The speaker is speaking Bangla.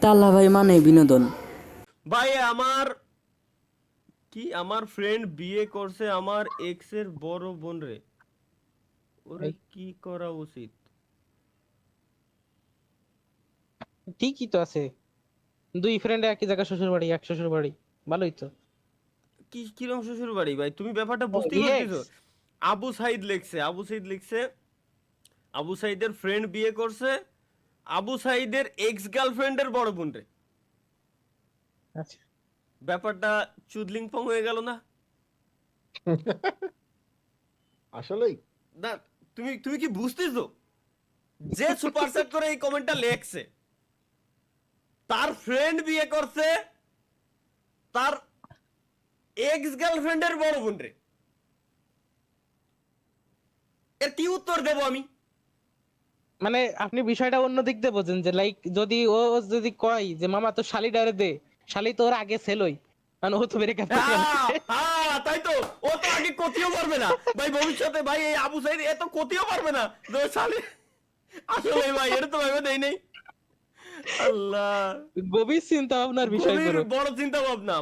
টাল্লা ভাই মানে বিনোদন। ভাই আমার ফ্রেন্ড বিয়ে করছে আমার এক্স এর বড় বোন রে, ওরে এই, কি করা উচিত? ঠিকই তো আছে, দুই ফ্রেন্ড একই জায়গা, শ্বশুর বাড়ি এক শ্বশুর বাড়ি, ভালোই তো। কি কিরম শ্বশুর বাড়ি ভাই, তুমি ব্যাপারটা বুঝতেই রিল্যাক্স। পারতেছো? আবু সাইদ লিখছে আবু সাইদের ফ্রেন্ড বিয়ে করছে আবু সাইদের এক্স গার্লফ্রেন্ডের বড় বোন রে। আচ্ছা, ব্যাপারটা চুদলিংপং হয়ে গেল না? আসলেই না, তুমি তুমি কি বুঝতেছো? যে সুপারসেট করে এই কমেন্টটা লেখছে তার ফ্রেন্ড বিয়ে করছে তার এক্স গার্লফ্রেন্ডের বড় বোন রে। এর কি উত্তর দেবো আমি? মানে আপনি বিষয়টা অন্য দিক দিয়ে বোঝেন, যে লাইক যদি ও যদি কয় যে মামা তো শালি ডারে দে, শালি তো ওর আগে ছেলই, মানে ও তো ব্রেকআপ করে ফেলছে। তাই তো, ও তো আগে কতিও পারবে না ভাই ভবিষ্যতে, ভাই এই আবু সাইদ এত কতিও পারবে না যে ও শালি। আসলে ভাই এটা তো ভেবে দেই নাই। আল্লাহ, গভীর চিন্তা ভাবনার বিষয় গভীর পুরো। বড় চিন্তা ভাবনা।